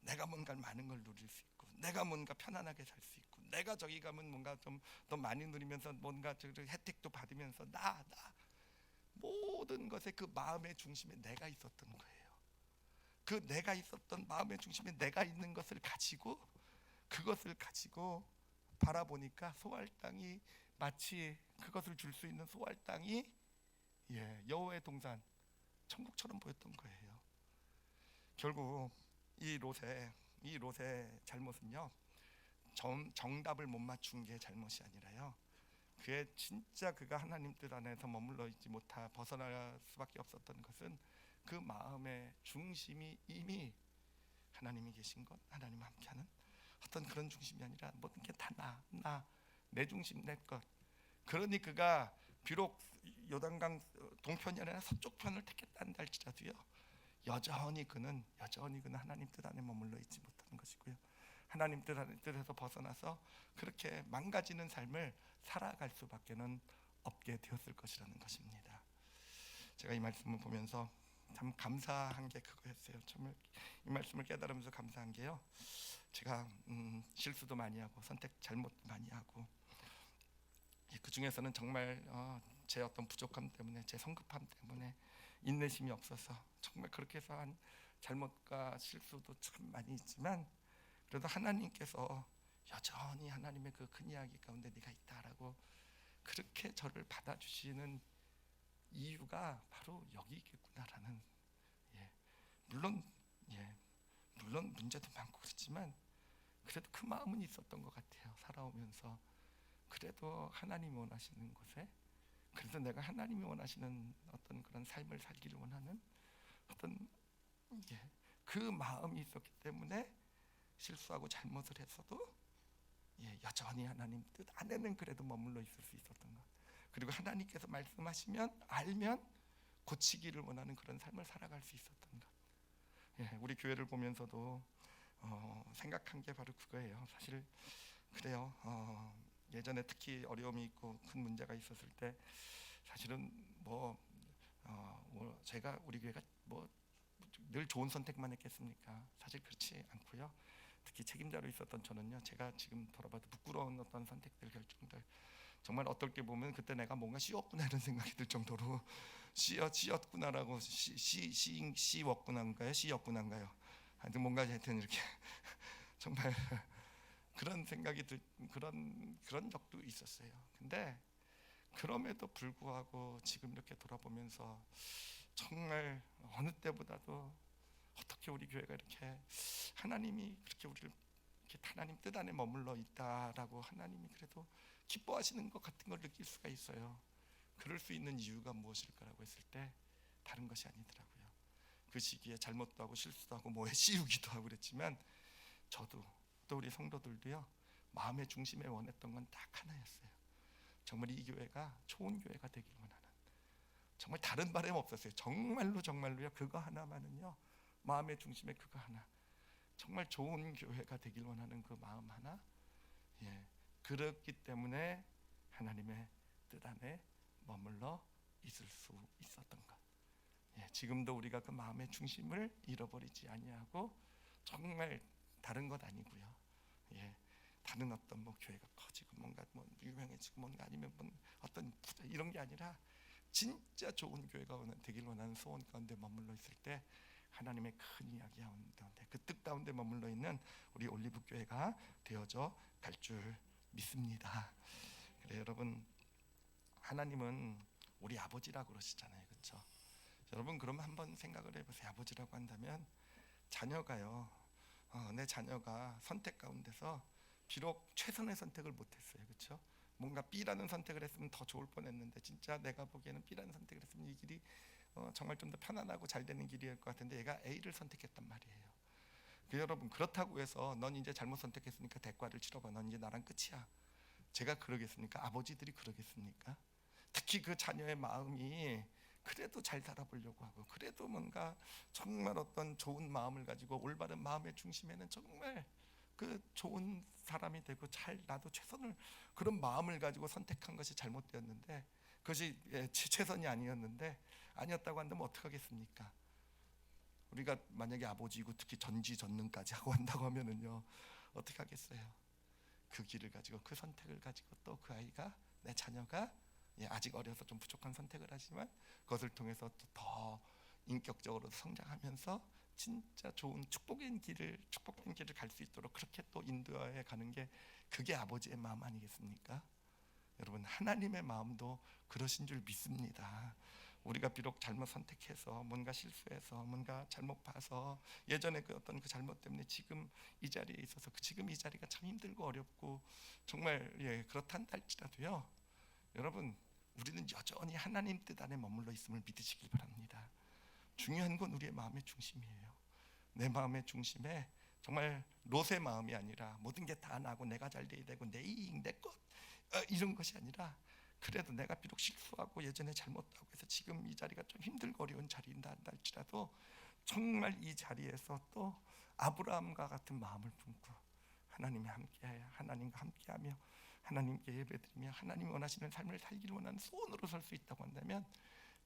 내가 뭔가 많은 걸 누릴 수 있고, 내가 뭔가 편안하게 살 수 있고, 내가 저기 가면 뭔가 좀 더 많이 누리면서 뭔가 혜택도 받으면서 나 모든 것에 그 마음의 중심에 내가 있었던 거예요. 그 내가 있었던 마음의 중심에 내가 있는 것을 가지고, 그것을 가지고 바라보니까 소알 땅이 마치 그것을 줄 수 있는 소알 땅이, 여호와의 동산, 천국처럼 보였던 거예요. 결국 이 롯의 잘못은요, 정답을 못 맞춘 게 잘못이 아니라요, 그가 하나님 뜻 안에서 머물러 있지 못하 벗어날 수밖에 없었던 것은 그 마음의 중심이 이미 하나님이 계신 것, 하나님 함께하는 어떤 그런 중심이 아니라 모든 게 다 내 중심, 내 것. 그러니 그가 비록 요단강 동편이 아니라 서쪽 편을 택했다는 할지라도요, 여전히 그는 하나님 뜻 안에 머물러 있지 못하는 것이고요, 하나님 뜻에서 벗어나서 그렇게 망가지는 삶을 살아갈 수밖에는 없게 되었을 것이라는 것입니다. 제가 이 말씀을 보면서 참 감사한 게 그거였어요. 정말 이 말씀을 깨달으면서 감사한 게요, 제가 실수도 많이 하고 선택 잘못도 많이 하고, 그 중에서는 정말 제 어떤 부족함 때문에, 제 성급함 때문에, 인내심이 없어서 정말 그렇게 해서 한 잘못과 실수도 참 많이 있지만, 그래도 하나님께서 여전히 하나님의 그 큰 이야기 가운데 네가 있다라고 그렇게 저를 받아주시는 이유가 바로 여기 있겠구나라는, 물론 물론 문제도 많고 그렇지만 그래도 그 마음은 있었던 것 같아요. 살아오면서 그래도 하나님이 원하시는 곳에, 그래서 내가 하나님이 원하시는 어떤 그런 삶을 살기를 원하는 어떤, 그 마음이 있었기 때문에 실수하고 잘못을 했어도 여전히 하나님 뜻 안에는 그래도 머물러 있을 수 있었던 것. 그리고 하나님께서 말씀하시면 알면 고치기를 원하는 그런 삶을 살아갈 수 있었던 것. 우리 교회를 보면서도 생각한 게 바로 그거예요. 사실 그래요. 예전에 특히 어려움이 있고 큰 문제가 있었을 때 사실은 제가 우리 교회가 늘 좋은 선택만 했겠습니까? 사실 그렇지 않고요. 특히 책임자로 있었던 저는요, 제가 지금 돌아봐도 부끄러운 어떤 선택들, 결정들, 정말 어떨 게 보면 그때 내가 뭔가 씌웠구나 이런 생각이 들 정도로 씌었구나라고, 씌웠구나인가요? 하여튼 뭔가 하여튼 이렇게 정말 그런 생각이 그런 적도 있었어요. 근데 그럼에도 불구하고 지금 이렇게 돌아보면서 정말 어느 때보다도 어떻게 우리 교회가 이렇게 하나님이 그렇게 우리를 이렇게 하나님 뜻 안에 머물러 있다라고 하나님이 그래도 기뻐하시는 것 같은 걸 느낄 수가 있어요. 그럴 수 있는 이유가 무엇일까라고 했을 때 다른 것이 아니더라고요. 그 시기에 잘못도 하고 실수도 하고 뭐에 씌우기도 하고 그랬지만 저도 또 우리 성도들도요, 마음의 중심에 원했던 건 딱 하나였어요. 정말 이 교회가 좋은 교회가 되길 원하는, 정말 다른 바람 없었어요. 정말로요, 그거 하나만은요, 마음의 중심에 그거 하나, 정말 좋은 교회가 되길 원하는 그 마음 하나. 그렇기 때문에 하나님의 뜻 안에 머물러 있을 수 있었던 것. 지금도 우리가 그 마음의 중심을 잃어버리지 아니하고, 정말 다른 것 아니고요. 다른 어떤 뭐 교회가 커지고 뭔가 뭐 유명해지고 뭔가 아니면 뭐 어떤 부자 이런 게 아니라 진짜 좋은 교회가 되길 원하는 소원 가운데 머물러 있을 때 하나님의 큰 이야기 가운데, 그 뜻 가운데 머물러 있는 우리 올리브 교회가 되어져 갈 줄 믿습니다. 그래, 여러분, 하나님은 우리 아버지라고 그러시잖아요, 그렇죠? 여러분, 그럼 한번 생각을 해보세요. 아버지라고 한다면 자녀가요, 내 자녀가 선택 가운데서 비록 최선의 선택을 못했어요, 그렇죠? 뭔가 B라는 선택을 했으면 더 좋을 뻔했는데, 진짜 내가 보기에는 B라는 선택을 했으면 이 길이 정말 좀 더 편안하고 잘 되는 길일 것 같은데 얘가 A를 선택했단 말이에요. 여러분, 그렇다고 해서 넌 이제 잘못 선택했으니까 대가를 치러봐, 넌 이제 나랑 끝이야, 제가 그러겠습니까? 아버지들이 그러겠습니까? 특히 그 자녀의 마음이 그래도 잘 살아보려고 하고, 그래도 뭔가 정말 어떤 좋은 마음을 가지고 올바른 마음의 중심에는 정말 그 좋은 사람이 되고 잘, 나도 최선을, 그런 마음을 가지고 선택한 것이 잘못되었는데, 그것이 최선이 아니었다고 한다면 어떡하겠습니까? 우리가 만약에 아버지이고 특히 전지전능까지 하고 한다고 하면은요, 어떻게 하겠어요? 그 길을 가지고, 그 선택을 가지고 또 그 아이가, 내 자녀가 아직 어려서 좀 부족한 선택을 하지만 그것을 통해서 또 더 인격적으로 성장하면서 진짜 좋은 축복된 길을 갈 수 있도록 그렇게 또 인도해 가는 게, 그게 아버지의 마음 아니겠습니까? 여러분, 하나님의 마음도 그러신 줄 믿습니다. 우리가 비록 잘못 선택해서, 뭔가 실수해서, 뭔가 잘못 봐서, 예전에 그 어떤 그 잘못 때문에 지금 이 자리에 있어서 지금 이 자리가 참 힘들고 어렵고 정말 그렇단 할지라도요, 여러분, 우리는 여전히 하나님 뜻 안에 머물러 있음을 믿으시길 바랍니다. 중요한 건 우리의 마음의 중심이에요. 내 마음의 중심에 정말 롯의 마음이 아니라 모든 게 다 나고 내가 잘 돼야 되고 내 이익, 내 것, 이런 것이 아니라, 그래도 내가 비록 실수하고 예전에 잘못하고 해서 지금 이 자리가 좀 힘들고 어려운 자리인다 할지라도 정말 이 자리에서 또 아브라함과 같은 마음을 품고 하나님과 함께하며 하나님께 예배드리며 하나님이 원하시는 삶을 살기를 원하는 소원으로 설 수 있다고 한다면,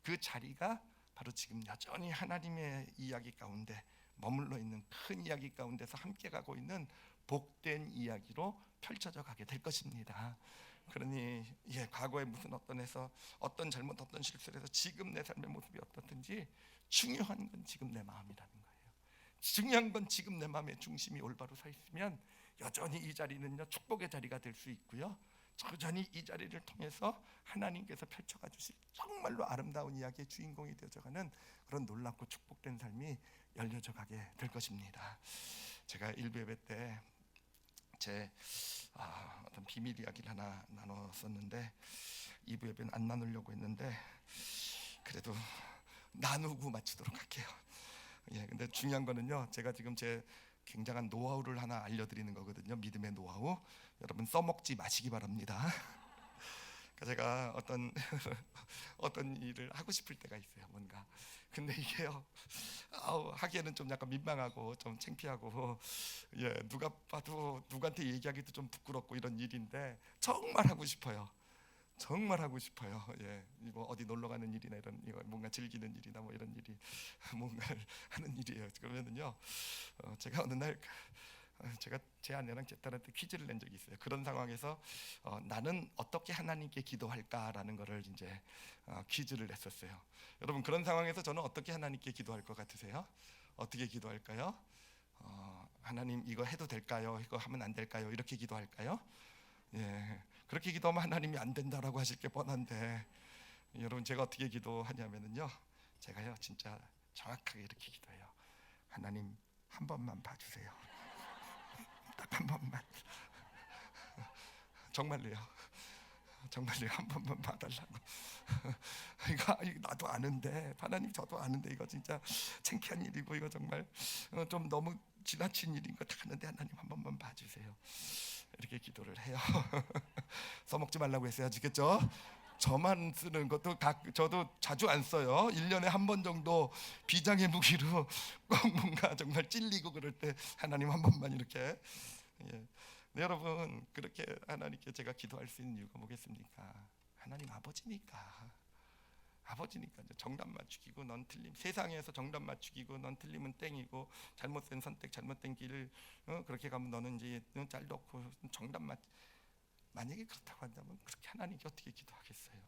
그 자리가 바로 지금 여전히 하나님의 이야기 가운데 머물러 있는 큰 이야기 가운데서 함께 가고 있는 복된 이야기로 펼쳐져 가게 될 것입니다. 그러니 과거에 무슨 어떤 잘못, 어떤 실수를 해서 지금 내 삶의 모습이 어떻든지 중요한 건 지금 내 마음이라는 거예요. 중요한 건 지금 내 마음의 중심이 올바로 서 있으면 여전히 이 자리는요, 축복의 자리가 될 수 있고요, 여전히 이 자리를 통해서 하나님께서 펼쳐가 주실 정말로 아름다운 이야기의 주인공이 되어져가는 그런 놀랍고 축복된 삶이 열려져 가게 될 것입니다. 제가 일부 예배 때 제 어떤 비밀 이야기를 하나 나눴었는데, 2부 예배는 안 나누려고 했는데 그래도 나누고 마치도록 할게요. 근데 중요한 거는요, 제가 지금 제 굉장한 노하우를 하나 알려드리는 거거든요. 믿음의 노하우. 여러분, 써먹지 마시기 바랍니다. 제가 어떤 일을 하고 싶을 때가 있어요, 뭔가. 근데 이게요, 하기에는 좀 약간 민망하고 좀 창피하고, 누가 봐도 누구한테 얘기하기도 좀 부끄럽고 이런 일인데 정말 하고 싶어요. 정말 하고 싶어요. 뭐 어디 놀러 가는 일이나 이런 뭔가 즐기는 일이나 뭐 이런 일이 뭔가를 하는 일이에요. 그러면은요, 제가 어느 날 제가 제 아내랑 제 딸한테 퀴즈를 낸 적이 있어요. 그런 상황에서 나는 어떻게 하나님께 기도할까라는 거를 이제 퀴즈를 냈었어요. 여러분, 그런 상황에서 저는 어떻게 하나님께 기도할 것 같으세요? 어떻게 기도할까요? 하나님, 이거 해도 될까요? 이거 하면 안 될까요? 이렇게 기도할까요? 그렇게 기도하면 하나님이 안 된다라고 하실 게 뻔한데, 여러분, 제가 어떻게 기도하냐면요, 제가요 진짜 정확하게 이렇게 기도해요. 하나님, 한 번만 봐주세요. 딱 한 번만. 정말로요. 정말 내가 한 번만 봐달라고. 이거 나도 아는데, 하나님 저도 아는데 이거 진짜 창피한 일이고 이거 정말 좀 너무 지나친 일인 거 다 아는데 하나님 한 번만 봐주세요. 이렇게 기도를 해요. 써먹지 말라고 했어요. 아시겠죠? 저만 쓰는 것도 저도 자주 안 써요. 1년에 한 번 정도 비장의 무기로 꼭 뭔가 정말 찔리고 그럴 때 하나님 한 번만 이렇게. 예. 네, 여러분 그렇게 하나님께 제가 기도할 수 있는 이유가 뭐겠습니까? 하나님 아버지니까 정답 맞추기고 넌 틀림, 세상에서 정답 맞추기고 넌 틀리면 땡이고 잘못된 선택 잘못된 길을 그렇게 가면 너는 이제 짤 넣고 정답 만약에 그렇다고 한다면 그렇게 하나님께 어떻게 기도하겠어요?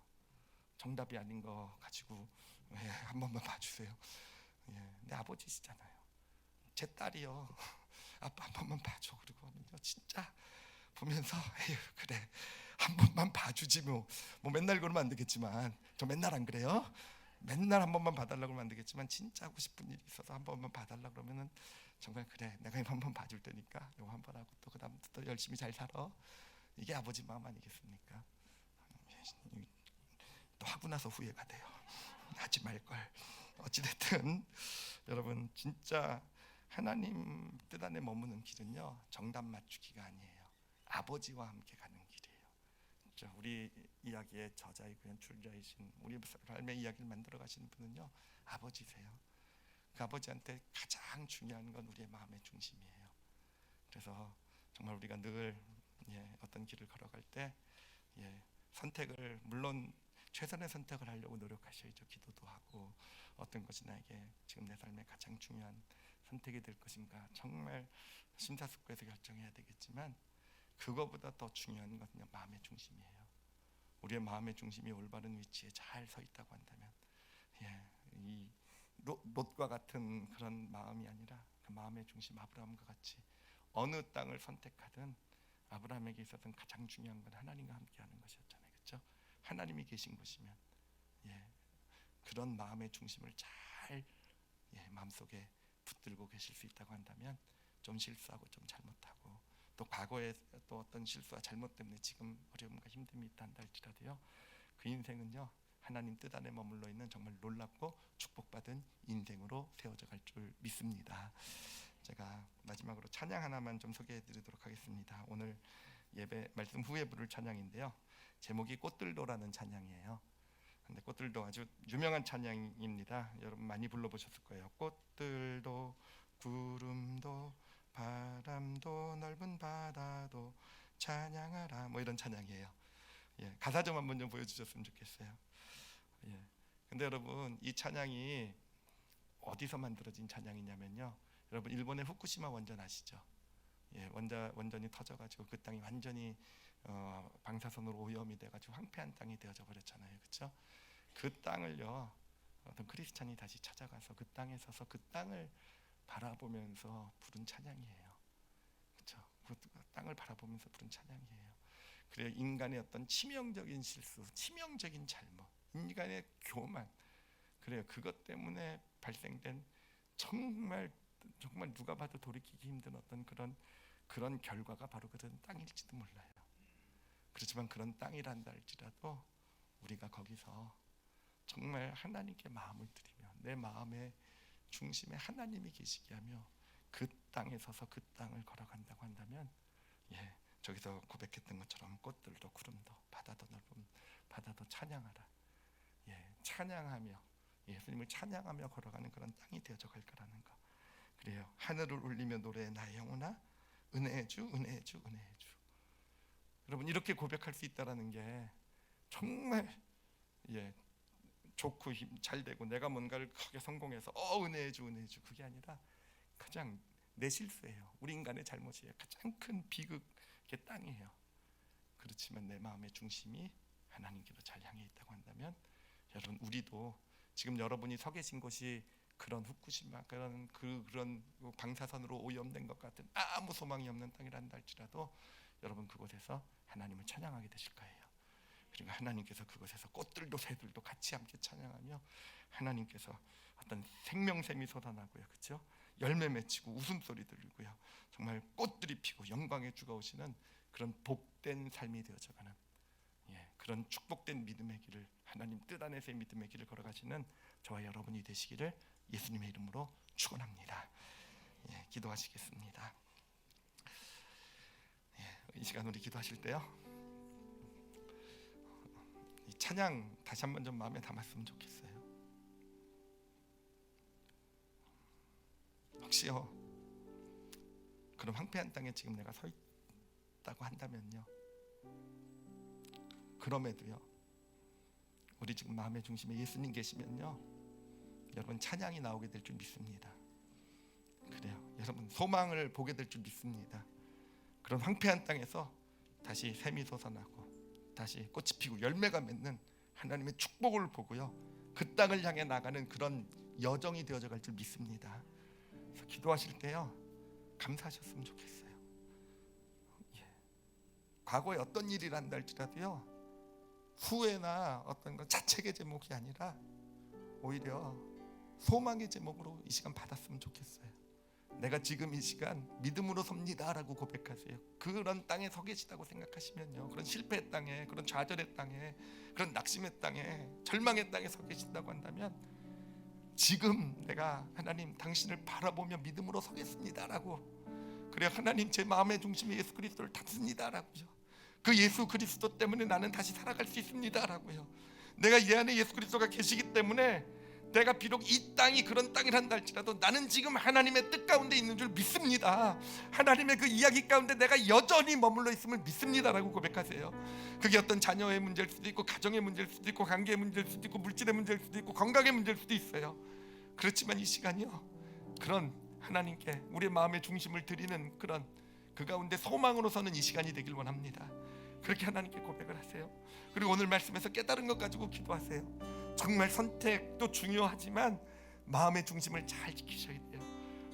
정답이 아닌 거 가지고 한 번만 봐주세요. 내 아버지시잖아요. 제 딸이요. 아빠 한 번만 봐줘. 그리고 진짜 보면서 에휴 그래 한 번만 봐주지 뭐 맨날 그러면 안 되겠지만 저 맨날 안 그래요? 맨날 한 번만 봐달라고 그러면 안 되겠지만 진짜 하고 싶은 일이 있어서 한 번만 봐달라 그러면은 정말 그래 내가 한 번 봐줄 테니까 이거 한 번 하고 또 그다음부터 또 열심히 잘 살아. 이게 아버지 마음 아니겠습니까? 또 하고 나서 후회가 돼요. 하지 말걸. 어찌됐든 여러분 진짜 하나님 뜻 안에 머무는 길은요 정답 맞추기가 아니에요. 아버지와 함께 가는 길이에요. 그렇죠? 우리 이야기의 저자이고 연출자이신 우리 삶의 이야기를 만들어 가시는 분은요 아버지세요. 그 아버지한테 가장 중요한 건 우리의 마음의 중심이에요. 그래서 정말 우리가 늘 어떤 길을 걸어갈 때 선택을 물론 최선의 선택을 하려고 노력하셔야죠. 기도도 하고 어떤 것이 나에게 지금 내 삶에 가장 중요한 선택이 될 것인가 정말 심사숙고해서 결정해야 되겠지만 그거보다 더 중요한 것은 마음의 중심이에요. 우리의 마음의 중심이 올바른 위치에 잘 서 있다고 한다면 이 롯과 같은 그런 마음이 아니라 그 마음의 중심 아브라함과 같이 어느 땅을 선택하든 아브라함에게 있어서는 가장 중요한 건 하나님과 함께하는 것이었잖아요. 그렇죠? 하나님이 계신 곳이면 그런 마음의 중심을 잘 마음속에 붙들고 계실 수 있다고 한다면 좀 실수하고 좀 잘못하고 또 과거에 또 어떤 실수와 잘못 때문에 지금 어려움과 힘듦이 있다 한다 할지라도요 그 인생은요 하나님 뜻 안에 머물러 있는 정말 놀랍고 축복받은 인생으로 세워져 갈 줄 믿습니다. 제가 마지막으로 찬양 하나만 좀 소개해 드리도록 하겠습니다. 오늘 예배 말씀 후에 부를 찬양인데요 제목이 꽃들도라는 찬양이에요. 근데 꽃들도 아주 유명한 찬양입니다. 여러분 많이 불러보셨을 거예요. 꽃들도 구름도 바람도 넓은 바다도 찬양하라 뭐 이런 찬양이에요. 가사 좀 한번 좀 보여주셨으면 좋겠어요. 근데 여러분 이 찬양이 어디서 만들어진 찬양이냐면요 여러분 일본의 후쿠시마 원전 아시죠? 원전이 터져가지고 그 땅이 완전히 방사선으로 오염이 돼가지고 황폐한 땅이 되어져 버렸잖아요. 그렇죠? 그 땅을요 어떤 크리스찬이 다시 찾아가서 그 땅에 서서 그 땅을 바라보면서 부른 찬양이에요. 그렇죠? 그 땅을 바라보면서 부른 찬양이에요. 그래요 인간의 어떤 치명적인 실수, 치명적인 잘못, 인간의 교만, 그래요 그것 때문에 발생된 정말 누가 봐도 돌이키기 힘든 어떤 그런 결과가 바로 그런 땅일지도 몰라요. 그렇지만 그런 땅이란다 할지라도 우리가 거기서 정말 하나님께 마음을 드리며 내 마음의 중심에 하나님이 계시게 하며 그 땅에 서서 그 땅을 걸어간다고 한다면 저기서 고백했던 것처럼 꽃들도 구름도 바다도 넓은 바다도 찬양하라. 찬양하며 예수님을 찬양하며 걸어가는 그런 땅이 되어져 갈 거라는 거. 그래요. 하늘을 울리며 노래해 나의 영혼아 은혜의 주 은혜의 주 은혜의 주. 여러분 이렇게 고백할 수 있다라는 게 정말 좋고 잘 되고 내가 뭔가를 크게 성공해서 은혜의 주 은혜의 주 그게 아니라 가장 내 실수예요. 우리 인간의 잘못이에요. 가장 큰 비극의 땅이에요. 그렇지만 내 마음의 중심이 하나님께로 잘 향해 있다고 한다면 여러분 우리도 지금 여러분이 서 계신 곳이 그런 후쿠시마 그런 방사선으로 오염된 것 같은 아무 소망이 없는 땅이란다 할지라도 여러분 그곳에서 하나님을 찬양하게 되실 거예요. 그리고 하나님께서 그곳에서 꽃들도 새들도 같이 함께 찬양하며 하나님께서 어떤 생명샘이 솟아나고요, 그렇죠? 열매 맺히고 웃음소리 들리고요, 정말 꽃들이 피고 영광의 주가 오시는 그런 복된 삶이 되어져가는 그런 축복된 믿음의 길을, 하나님 뜻 안에서의 믿음의 길을 걸어가시는 저와 여러분이 되시기를 예수님의 이름으로 축원합니다. 예, 기도하시겠습니다. 예, 이 시간 우리 기도하실 때요, 이 찬양 다시 한번 좀 마음에 담았으면 좋겠어요. 혹시요 그런 황폐한 땅에 지금 내가 서 있다고 한다면요, 그럼에도요 우리 지금 마음의 중심에 예수님 계시면요 여러분 찬양이 나오게 될 줄 믿습니다. 그래요, 여러분 소망을 보게 될 줄 믿습니다. 그런 황폐한 땅에서 다시 샘이 솟아나고 다시 꽃이 피고 열매가 맺는 하나님의 축복을 보고요 그 땅을 향해 나가는 그런 여정이 되어져 갈 줄 믿습니다. 그래서 기도하실 때요 감사하셨으면 좋겠어요. 예. 과거에 어떤 일이 난다 할지라도요 후회나 어떤 건 자책의 제목이 아니라 오히려 소망의 제목으로 이 시간 받았으면 좋겠어요. 내가 지금 이 시간 믿음으로 섭니다라고 고백하세요. 그런 땅에 서 계시다고 생각하시면요, 그런 실패의 땅에, 그런 좌절의 땅에, 그런 낙심의 땅에, 절망의 땅에 서 계신다고 한다면 지금 내가 하나님 당신을 바라보며 믿음으로 서겠습니다라고, 그래 하나님 제 마음의 중심에 예수 그리스도를 담습니다라고요, 그 예수 그리스도 때문에 나는 다시 살아갈 수 있습니다라고요, 내가 이 안에 예수 그리스도가 계시기 때문에 내가 비록 이 땅이 그런 땅이란다 할지라도 나는 지금 하나님의 뜻 가운데 있는 줄 믿습니다. 하나님의 그 이야기 가운데 내가 여전히 머물러 있음을 믿습니다라고 고백하세요. 그게 어떤 자녀의 문제일 수도 있고, 가정의 문제일 수도 있고, 관계의 문제일 수도 있고, 물질의 문제일 수도 있고, 건강의 문제일 수도 있어요. 그렇지만 이 시간이요 그런 하나님께 우리의 마음의 중심을 드리는 그런 그 가운데 소망으로 서는 이 시간이 되길 원합니다. 그렇게 하나님께 고백을 하세요. 그리고 오늘 말씀에서 깨달은 것 가지고 기도하세요. 정말 선택도 중요하지만 마음의 중심을 잘 지키셔야 돼요.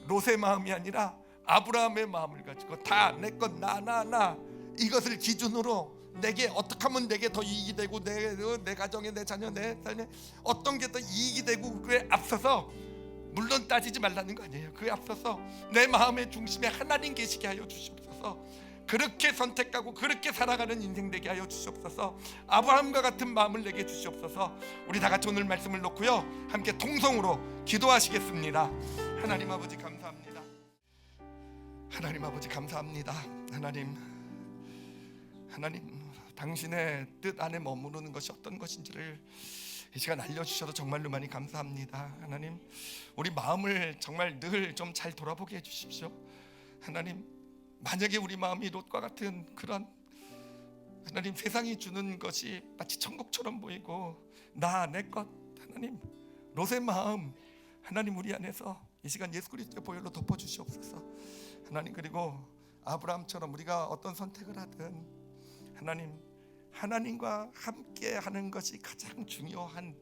롯의 마음이 아니라 아브라함의 마음을 가지고 다 내 것, 나 이것을 기준으로 내게 어떻게 하면 내게 더 이익이 되고 내 가정에, 내 자녀, 내 삶에 어떤 게 더 이익이 되고, 그에 앞서서 물론 따지지 말라는 거 아니에요. 그에 앞서서 내 마음의 중심에 하나님 계시게 하여 주시옵소서. 그렇게 선택하고 그렇게 살아가는 인생 되게 하여 주시옵소서. 아브라함과 같은 마음을 내게 주시옵소서. 우리 다 같이 오늘 말씀을 놓고요 함께 통성으로 기도하시겠습니다. 하나님 아버지 감사합니다. 하나님 아버지 감사합니다. 하나님 당신의 뜻 안에 머무르는 것이 어떤 것인지를 이 시간 알려주셔서 정말로 많이 감사합니다. 하나님 우리 마음을 정말 늘 좀 잘 돌아보게 해주십시오. 하나님 만약에 우리 마음이 롯과 같은 그런 하나님 세상이 주는 것이 마치 천국처럼 보이고 내 것, 하나님 롯의 마음 하나님 우리 안에서 이 시간 예수 그리스도의 보혈로 덮어주시옵소서. 하나님 그리고 아브라함처럼 우리가 어떤 선택을 하든 하나님과 함께 하는 것이 가장 중요한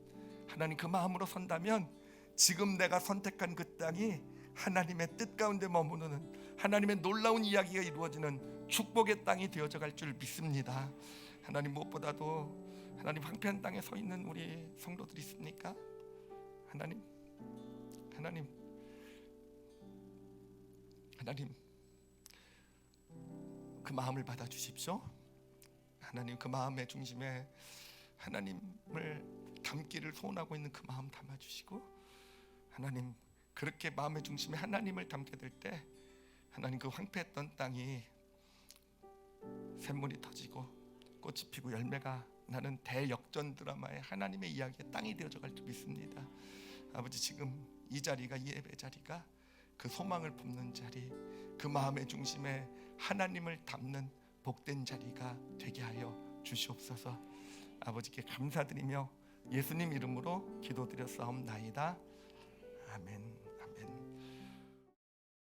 하나님 그 마음으로 선다면 지금 내가 선택한 그 땅이 하나님의 뜻 가운데 머무르는 하나님의 놀라운 이야기가 이루어지는 축복의 땅이 되어져 갈 줄 믿습니다. 하나님 무엇보다도 하나님 황폐한 땅에 서 있는 우리 성도들이 있습니까? 하나님 그 마음을 받아 주십시오. 하나님 그 마음의 중심에 하나님을 담기를 소원하고 있는 그 마음 담아 주시고, 하나님 그렇게 마음의 중심에 하나님을 담게 될 때 하나님 그 황폐했던 땅이 샘물이 터지고 꽃이 피고 열매가 나는 대역전 드라마의 하나님의 이야기의 땅이 되어져 갈 줄 믿습니다. 아버지 지금 이 자리가, 이 예배 자리가 그 소망을 품는 자리, 그 마음의 중심에 하나님을 담는 복된 자리가 되게 하여 주시옵소서. 아버지께 감사드리며 예수님 이름으로 기도드렸사옵나이다. 아멘.